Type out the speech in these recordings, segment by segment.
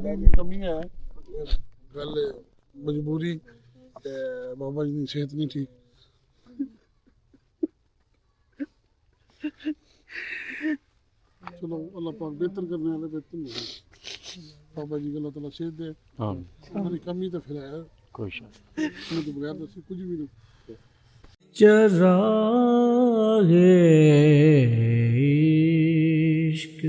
कमी है गल मजबूरी बाबा जी की सेहत नहीं ठीक। चलो अल्लाह पाक बेहतर करने वाले बेहतर नहीं बाबा जी अल्लाह ताला सेहत दे। हमारी कमी तो फिर है कोई तो बगैर दसी कुछ भी नहीं। चरागे इश्क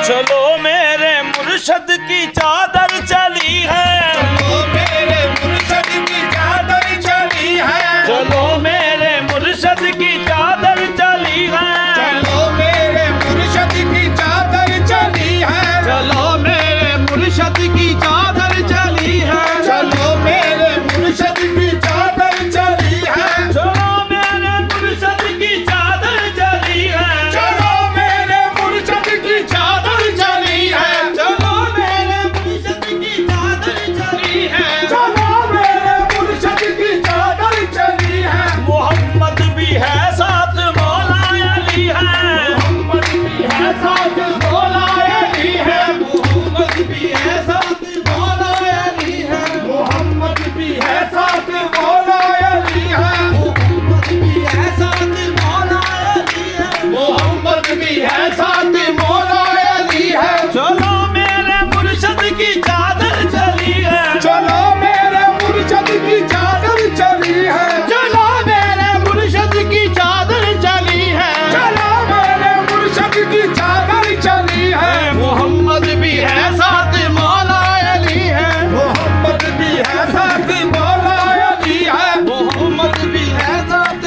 चलो मेरे मुर्शद की चादर चली है, चलो मेरे मुर्शद की चादर चली है, चलो मेरे मुर्शद की चादर चली है, चलो मेरे मुर्शद की चादर चली है, चलो मेरे मुर्शद की चादर चली है, चलो मेरे मुर्शद की चादर चली है, चलो मेरे मुर्शद की चादर चली है, चलो मेरे मुर्शद की चादर चली है, चलो मेरे मुर्शद की चादर चली है, चलो मेरे मुर्शद की चादर चली है। मोहम्मद भी है साथ मौला अली है, मोहम्मद भी है साथ मौला अली है, मोहम्मद भी है साथ मौला अली है, मोहम्मद भी है साथ मौला अली है, मोहम्मद भी है साथ मौला अली है, मोहम्मद भी है साथ मौला अली है। चलो मेरे मुर्शद की चादर चली है, चलो मेरे मुर्शद की चादर चली है, चलो मेरे मुर्शद की चादर चली है, चलो मेरे मुर्शद की चादर चली है, मोहम्मद भी है साथ मौला अली है, मोहम्मद भी है साथ मौला अली है, मोहम्मद भी है साथ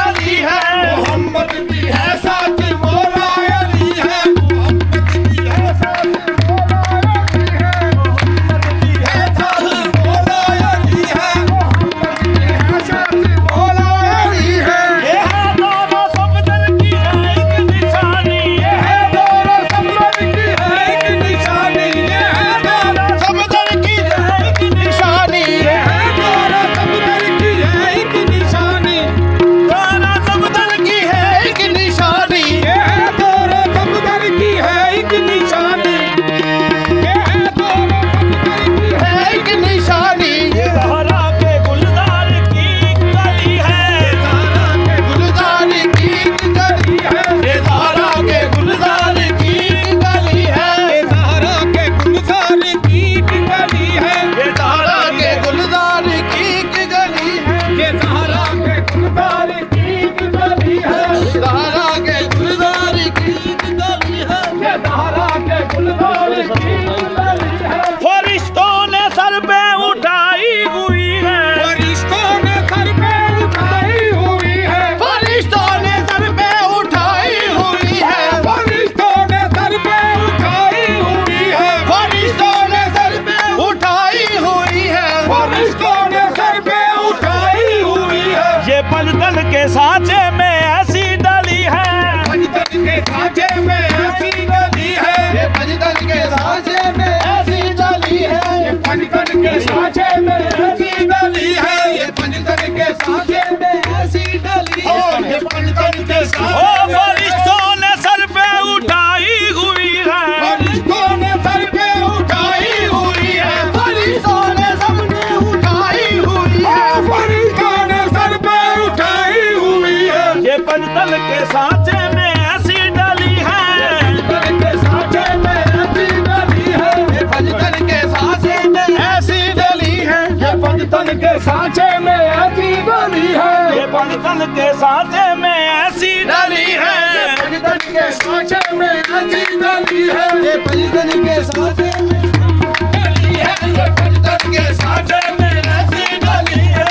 अली है, मोहम्मद भी है साथ मौला अली है, मोहम्मद भी है साथ मौला अली है, मोहम्मद भी है साथ मौला अली है, मोहम्मद भी है साथ मौला अली है। ये है दोनों सफदर की है एक निशानी, ये है दोनों सफदर की है एक निशानी, ये है दोनों सफदर की है एक निशानी, ये है दोनों सफदर की है एक निशानी, दोनों सफदर की है एक निशानी, ये है दोनों सफदर की है एक निशानी, ये है दोनों सफदर की है एक निशानी। ये ज़हरा के गुलजार की गली है, ज़हरा के गुलजार की गली है, ये ज़हरा के गुलजार की गली है, ये ज़हरा के गुलजार की गली है, ये ज़हरा के गुलजार की गली है, ये ज़हरा के गुलजार की गली है, ज़हरा के गुलजार की गली है, ये ज़हरा के गुलजार की गली है। फरिश्तों ने सर पे उठाई हुई है, फरिश्तों ने सर पे उठाई हुई है, फरिश्तों ने सर पे उठाई हुई है, फरिश्तों ने सर पे उठाई हुई है, फरिश्तों ने सर पे उठाई हुई है, फरिश्तों ने सर पे उठाई हुई है। ये पलटन के सांचे में ऐसी डली है, पंजतन के सांचे में ऐसी डली है, ये पलटन के सांचे में ऐसी डली है, ये पंजतन के सांचे में ऐसी डली है, ये पंजतन के सांचे में ऐसी डली है, ये पंजतन के ओ सांचे में फरिश्तों ने सर पे उठाई हुई है, फरिश्तों ने सर पे उठाई हुई है, फरिश्तों ने सबने उठाई हुई है, फरिश्तों ने सर पे उठाई हुई है। ये पंजतन के सांचे में ऐसी डली है, पंजतन के सांचे में ऐसी डली है, ये पंजतन के सांचे में ऐसी डली है, ये पंजतन के सांचे में ऐसी डली है, ये पंजतन के सांचे में ऐसी डली है, पंजतन के सांचे में ऐसी डली है, ये पंजतन के सांचे में डली है, ये पंजतन के सांचे में ऐसी डली है,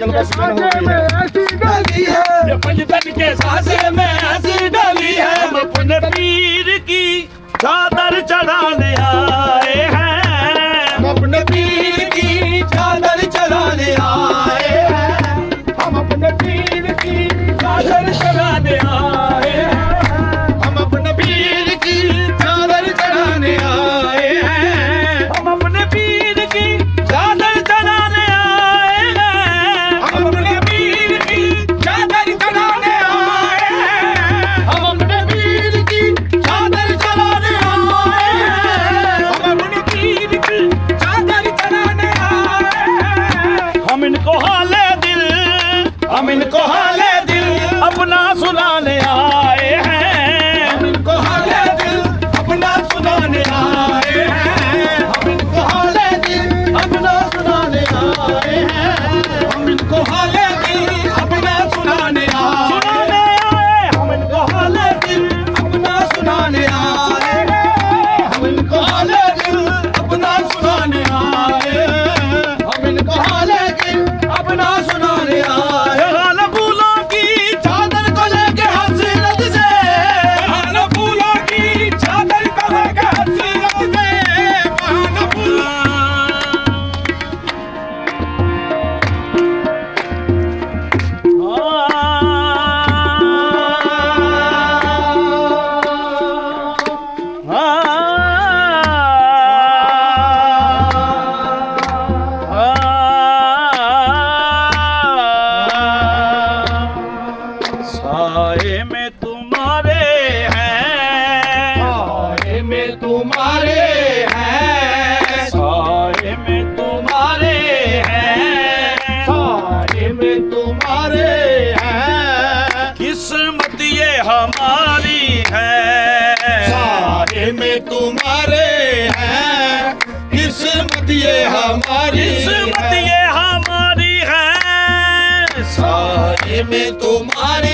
के साजे में ऐसी डाली है, ये पंजतन के साजे में ऐसी डाली है, हम अपने पीर की चादर चढ़ाने आए हैं, हम अपने पीर की चादर चढ़ाने आए हैं, हम अपने पीर की चादर चढ़ाने आए हैं, हम अपने पीर की चादर चढ़ाने आए हैं, हम अपने पीर की चादर चढ़ाने आए हैं, हम अपने पीर की चादर चढ़ाने आए हैं, हम अपने पीर की चादर चढ़ाने आए हैं, हम अपने पीर की चादर चढ़ाने आए हैं, हम इनको हाले दिल, हम इनको हाले दिल अपना सुनाने आए हैं, हम इनको हाले दिल अपना सुनाने आए हैं, हम इनको हाले दिल अपना सुनाने आए हैं, हम इनको हाले दिल अपना सुनाने आए हैं, हम इनको हाले दिल अपना सुनाने आए हैं, हम इनको हाले दिल अपना सुनाने आए हैं, हम इनको हाले दिल अपना सुनाने आए हैं। हाल फूलों की चादर को लेके हसीरत से, बहाना फूलों की चादर को लेके हसीरत से, बहाना फूलों साए में तुम्हारे हैं, साए में तुम्हारे हैं, साए में तुम्हारे हैं, साए में तुम्हारे हैं, किस्मत ये हमारी है, साए में तुम्हारे हैं, किस्मत ये हमारी किस्मत है। ये हमारी है, साए में तुम्हारे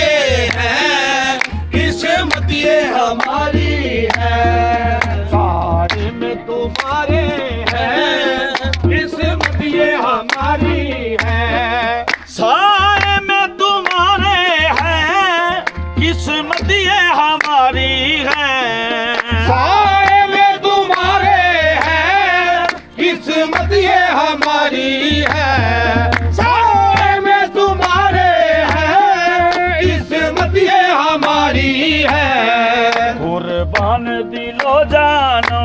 हैं, किस्मत ये हमारी है, साए में तुम्हारे हैं, किस्मत ये हमारी है, साए में तुम्हारे हैं, किस्मत ये हमारी है, साए में तुम्हारे हैं, किस्मत ये हमारी है, साए में तुम्हारे हैं, किस्मत ये हमारी है, कुर्बान दिलो जानो,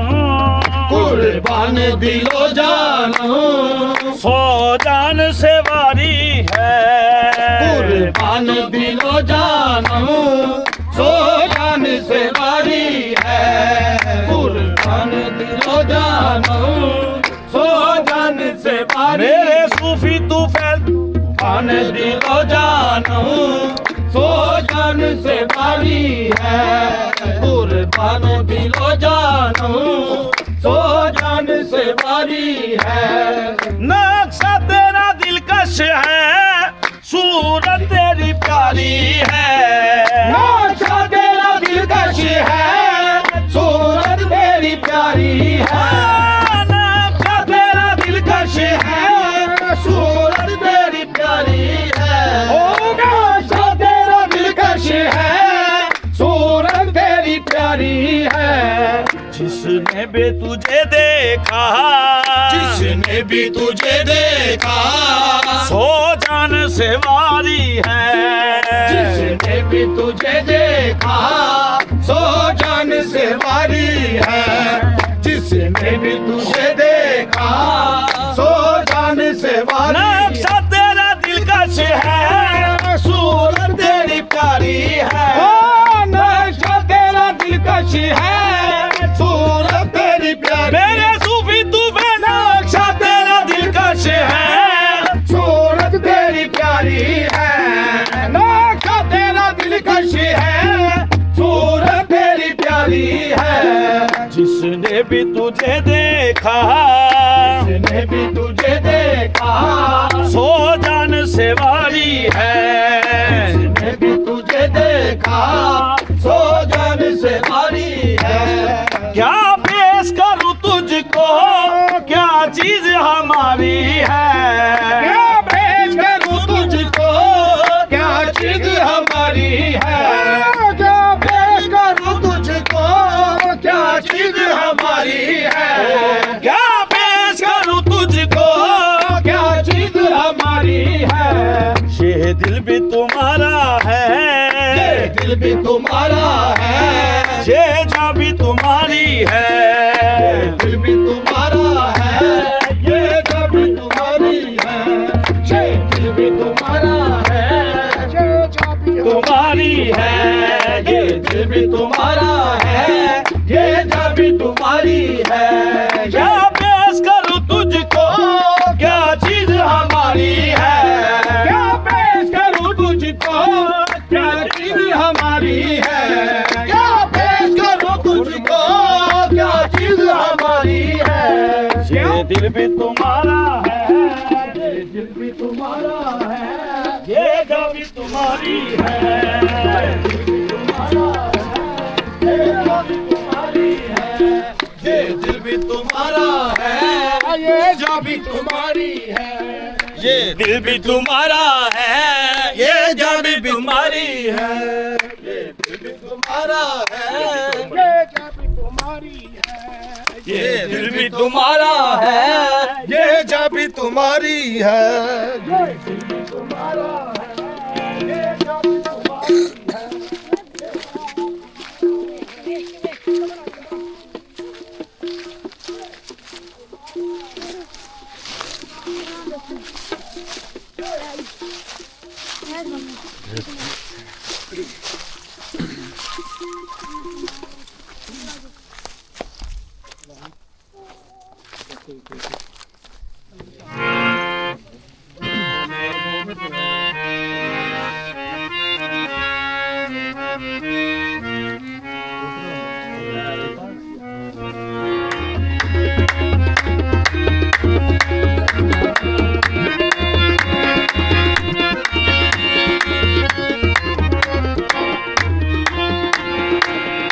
कुर्बान दिलो जानो, सो जान से वारी है, कुर्बान दिलो जानो, सो जान से वारी है, कुर्बान दिलो जानो, सो जान से वारी मेरे सूफी तू फैल कुर्बान दिलो जानो, सो जान से वारी है, कुर्बान दिलो जानो, सो जान से वारी है, नक्शा तेरा दिलकश है, सूरत तेरी प्यारी है, नक्शा तेरा दिलकश है, सूरत तेरी प्यारी है, नक्शा तेरा दिलकश है, सूरत तेरी प्यारी है, ओ नक्शा तेरा दिलकश है, सूरत तेरी प्यारी है, जिसने भी तुझे देखा, जिसने भी तुझे देखा, सो जान से वारी है, जिसने भी तुझे देखा, सो जान से वारी है, जिसने भी तुझे देखा, सो जान से वारी है, नक्शा तेरा दिलकश है, सूरत तेरी प्यारी है, ओ नक्शा तेरा दिलकश है, सूरत तेरी प्यारी मेरे सूफी तू फैल नक्शा तेरा दिलकश है, सूरत तेरी प्यारी है, नक्शा तेरा दिलकश है, सूरत तेरी प्यारी है, जिसने भी तुझे देखा, जिसने भी तुझे देखा, सो जान से वारी है, जिसने भी तुझे देखा, सो जान से वारी है, क्या पेश करूं तुझको, क्या चीज हमारी है, क्या भेज करूं है, ये दिल भी तुम्हारा है, ये दिल भी तुम्हारा है, ये जान भी तुम्हारी है, ये दिल भी तुम्हारा है, ये जान भी तुम्हारी है, ये दिल भी तुम्हारा है, ये जान भी तुम्हारी है, ये दिल भी तुम्हारा है, ये जान भी तुम्हारी है। क्या पेश करूं तुझको, क्या चीज हमारी है, क्या पेश करूं तुझको, क्या चीज हमारी है, क्या पेश करूं तुझको, क्या चीज हमारी है। ये दिल भी तुम्हारा है, ये दिल भी तुम्हारा है, ये जान भी तुम्हारी है, ये जान भी तुम्हारी है, ये दिल भी तुम्हारा है, ये जान भी तुम्हारी है, ये दिल भी तुम्हारा है, ये जान भी तुम्हारी है, ये दिल भी तुम्हारा है, ये जान भी तुम्हारी है, ये दिल भी तुम्हारा है, ये जान भी तुम्हारी है, ये दिल भी तुम्हारा है, ये जान भी तुम्हारी है।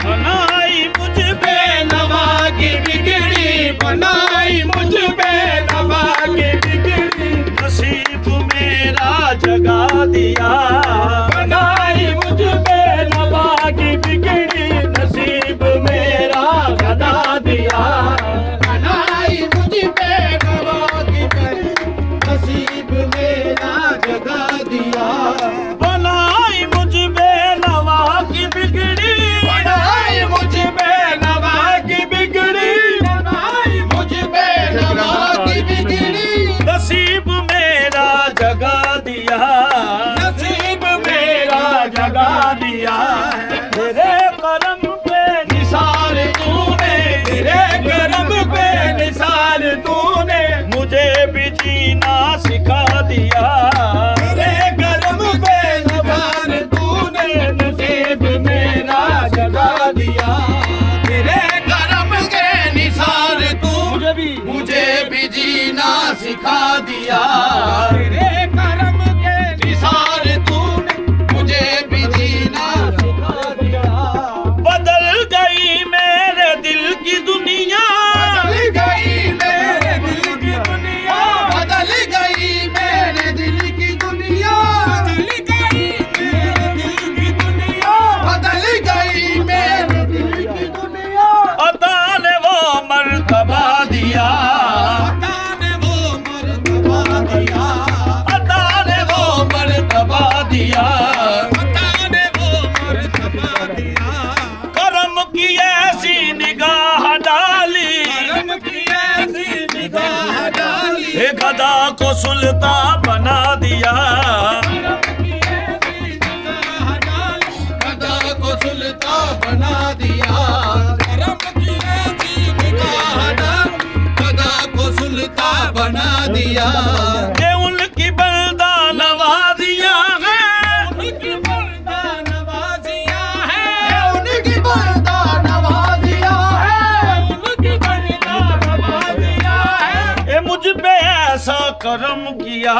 बनाई मुझ पे नवा की बिगड़ी, बनाई मुझ पे नवा की बिगड़ी, नसीब मेरा जगा दिया, बनाई मुझ पे नवा की बिगड़ी, नसीब मेरा जगा दिया, बनाई मुझ पे नवा की बिगड़ी, नसीब मेरा जगा दिया, बनाई मुझ पे नवा की बिगड़ी, बनाई मुझ पे नवा की बिगड़ी, बनाई मुझ पे नवा की बिगड़ी, नसीब मेरा जगा दिया, नसीब मेरा जगा दिया है। तेरे करम पे निसार तूने, तेरे करम पे निसार तूने, मुझे भी जीना सिखा दिया, तेरे करम पे निसार तूने, नसीब मेरा जगा दिया, तेरे करम के निसार तू मुझे भी जीना सिखा दिया, तेरे करम के निसार तूने मुझे भी जीना सिखा दिया। बदल गई मेरे दिल की दुनिया, बदल गई मेरे दिल की दुनिया, बदल गई मेरे दिल की दुनिया, बदल गई मेरे दिल की दुनिया, बदल गई मेरे दिल की दुनिया, अता ने वो मर्तबा दिया, अता ने वो मर्तबा दिया, अता ने वो मर्तबा दिया, अता ने वो मर्तबा दिया, करम की ऐसी निगाह डाली, करम की ऐसी निगाह डाली, हे गदा को सुल्तान बना दिया, करम की ऐसी निगाह डाली, गदा को सुल्तान बना दिया, करम की ऐसी निगाह डाली, गदा को सुल्तान बना दिया, ये उनकी बंदा नवाजियां हैं, उनकी बरदा नवाजियां हैं, उनकी बरदा नवाजियां हैं, उनकी बरदा नवाजियां हैं, ये मुझ पे ऐसा करम किया,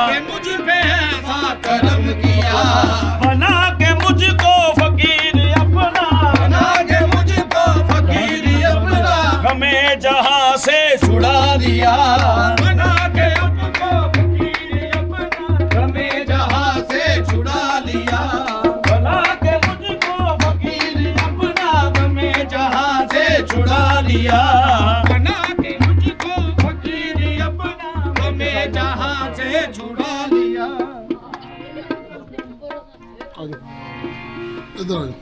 कि मुझ पे ऐसा करम किया, बना के मुझको फकीर अपना, बना के मुझको फकीर अपना, हमें जहां से छुड़ा दिया, बना के अपको फकीर अपना, हमें जहां से छुड़ा लिया, बना के मुझको फकीर अपना, हमें जहां से छुड़ा लिया, बना के मुझको फकीर अपना, हमें जहां से छुड़ा इधर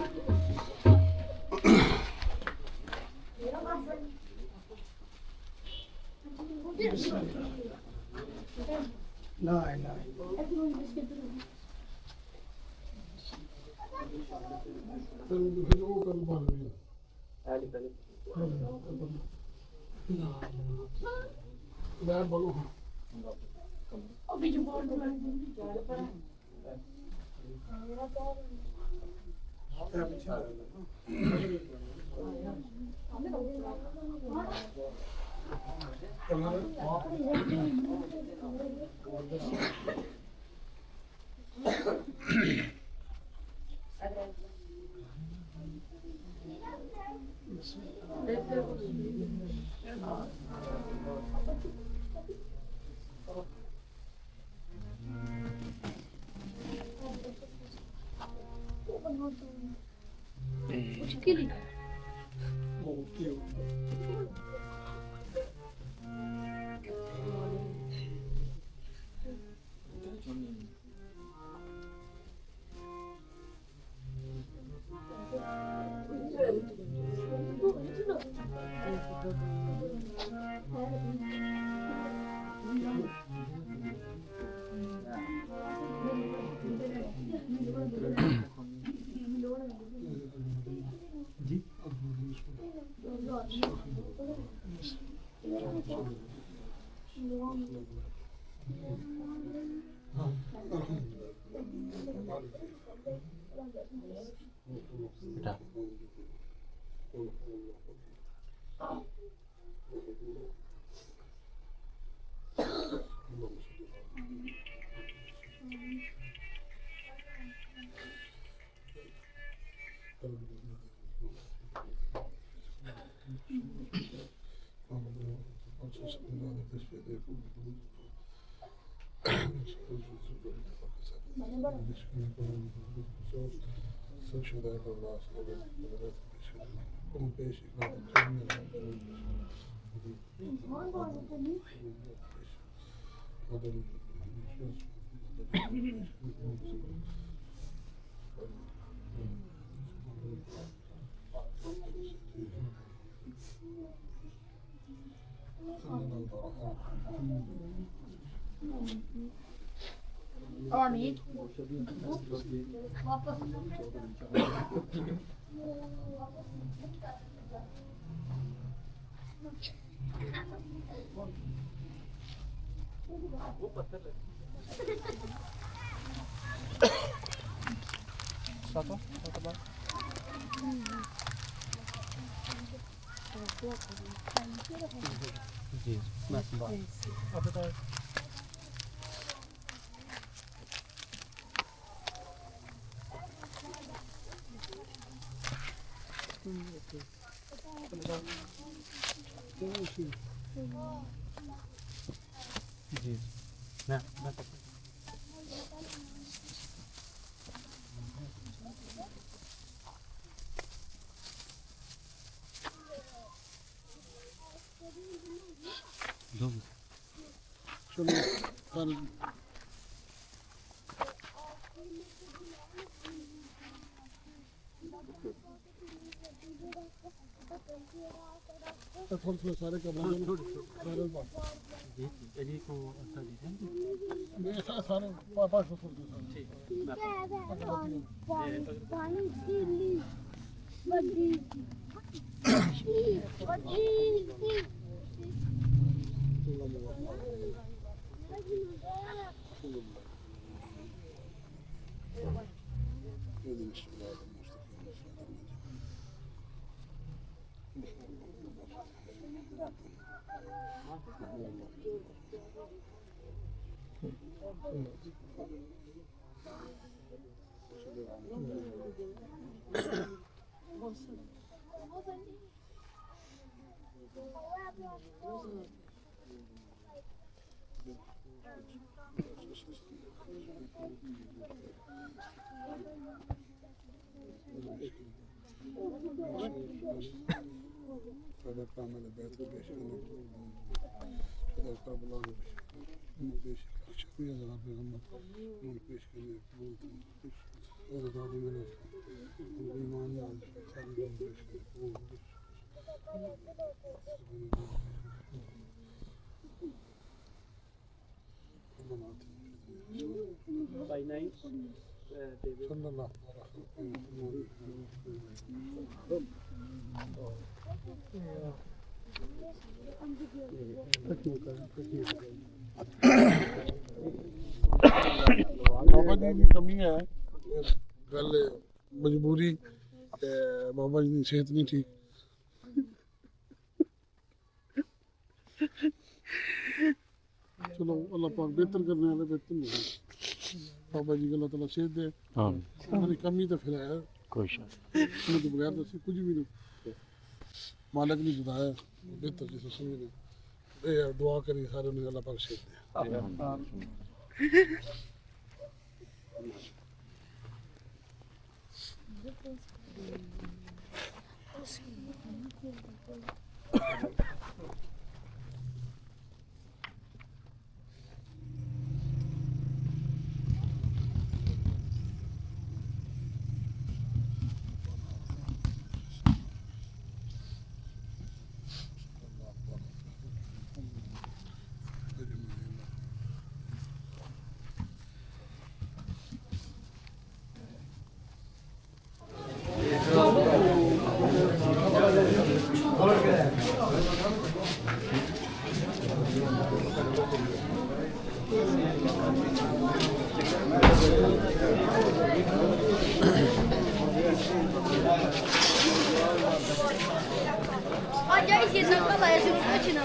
आ जाओ। फिर वो कर पा रही है। मैं बोलूँ चलो सारे थोड़े सारे कपड़े सारे जी को अच्छा जी मेरे साथ सारे पापा को थोड़े ਬਾਈ ਨਹੀਂ ਦੇ ਦੇ ਬਾਬਾ ਜੀ ਦੀ ਕਮੀ ਹੈ ਗੱਲ ਮਜਬੂਰੀ ਬਾਬਾ ਜੀ ਦੀ ਸਿਹਤ ਨਹੀਂ ਠੀਕ ਚਲੋ ਅੱਲਾਹ ਪਾਕ ਬਿਹਤਰ ਕਰਨੇ ਵਾਲੇ ਬਿਹਤਰ ਨੇ ਬਾਬਾ ਜੀ ਅੱਲਾਹ ਤਾਲਾ ਸਿਹਤ ਦੇ ਉਹਨਾਂ ਦੀ ਕਮੀ ਤਾਂ ਫਿਰ ਹੈ ਕੋਈ ਉਹਨਾਂ ਤੋਂ ਬਗੈਰ ਤਾਂ ਅਸੀਂ ਕੁਝ ਵੀ ਨਹੀਂ ਮਾਲਕ ਨੇ ਜਦਾਇਆ ਬਿਹਤਰ ਜਿਸ ਸਮਝ ਨੇ ਇਹ ਦੁਆ ਕਰੀ ਸਾਰੇ ਨੂੰ ਅੱਲਾਹ ਪਾਕ ਸਿਹਤ ਦੇ Acayip şeyden kalaya sürüp kaçına.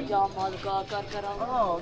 Jamal ka karkarang.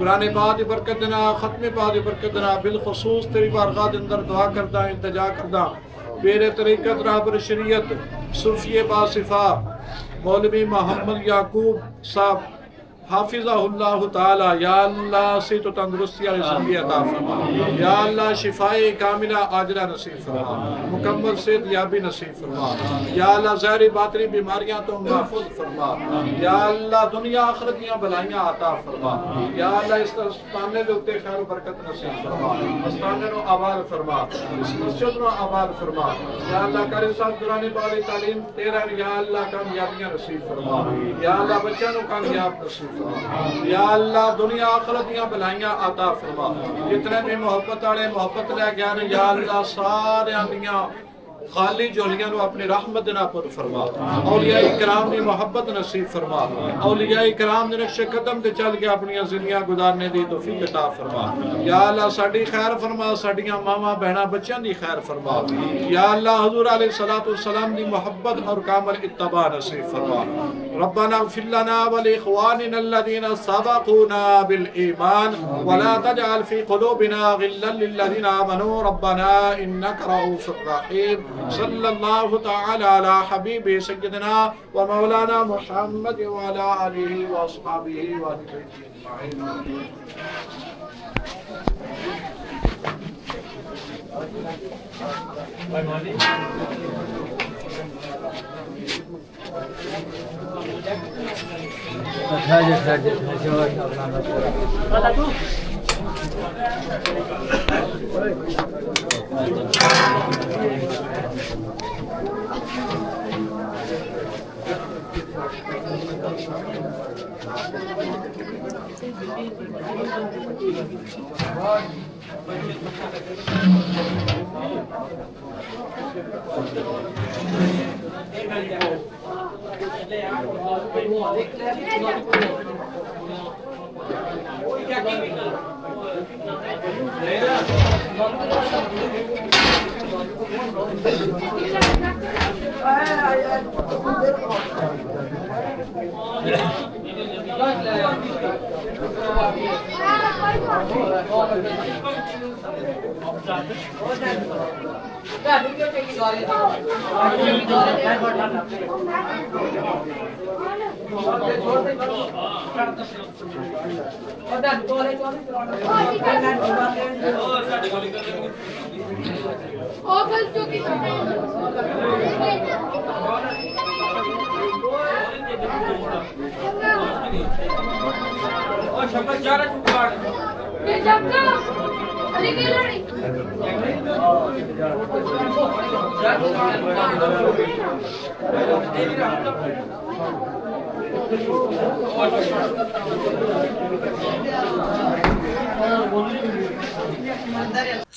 Quran पाक दी बरकत देना, खत्म पाक दी बरकत देना। बिलखसूस तेरी बारगाह दे अंदर दुआ करदा, इंतजा करदा पेरे तरीकत राहबर शरीयत सूफी बासिफा मौलवी मोहम्मद याकूब साहब हाफिज़हुल्लाह ताला, या अल्लाह से तो तंदुरुस्ती वाली ज़िंदगी अता फरमा। या अल्लाह शिफाए कामिला आजला नसीब फरमा, मुकम्मल सेहतयाबी नसीब फरमा। या अल्लाह ज़ाहिरी बातिनी बीमारियां तो महफूज फरमा। या अल्लाह दुनिया आखिरत दी भलाइयां अता फरमा। या अल्लाह इस स्थाने दे उत्ते खैर बरकत नसीब फरमा, स्थाने नु आबाद फरमा, इस मस्जिद नु आबाद फरमा। या अल्लाह कारी साहब दुरानी वाली तालीम तेरा, या अल्लाह कामयाबियां नसीब फरमा। या अल्लाह बच्चों नु कामयाब नसीब। या अल्लाह दुनिया आखिरत दियां भलाइयां अता फरमा। जितने भी मोहब्बत वाले मोहब्बत लै गए हैं, या अल्लाह सारियां दियां खाली झोलियां नु अपनी रहमत दे नाल पर फरमा। औलिया इकराम दी मोहब्बत नसीब फरमा। औलिया इकराम दे नक्शे कदम ते चल के अपनी जिंदगियां गुजारने दी तौफीक अता फरमा। या अल्लाह साडी खैर फरमा, साडियां मावां बहना बच्चों दी खैर फरमा। या अल्लाह हुजूर अलैहि सलातु वस्सलाम दी मोहब्बत और कामिल इत्तबा नसीब फरमा। रब्बना इग़फिर लना व लिइख़वानिना अल्लज़ीना सबक़ूना बिल ईमान व ला तजअल फ़ी क़ुलूबिना ग़िल्लन लिल्लज़ीना आमनू रब्बना इन्नका रऊफ़ुर रहीम। सल्लल्लाहु तआला अला हबीबि सय्यिदना व मौलाना मुहम्मद व अला आलिहि व अस्हाबिहि व अजमईन।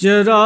चरा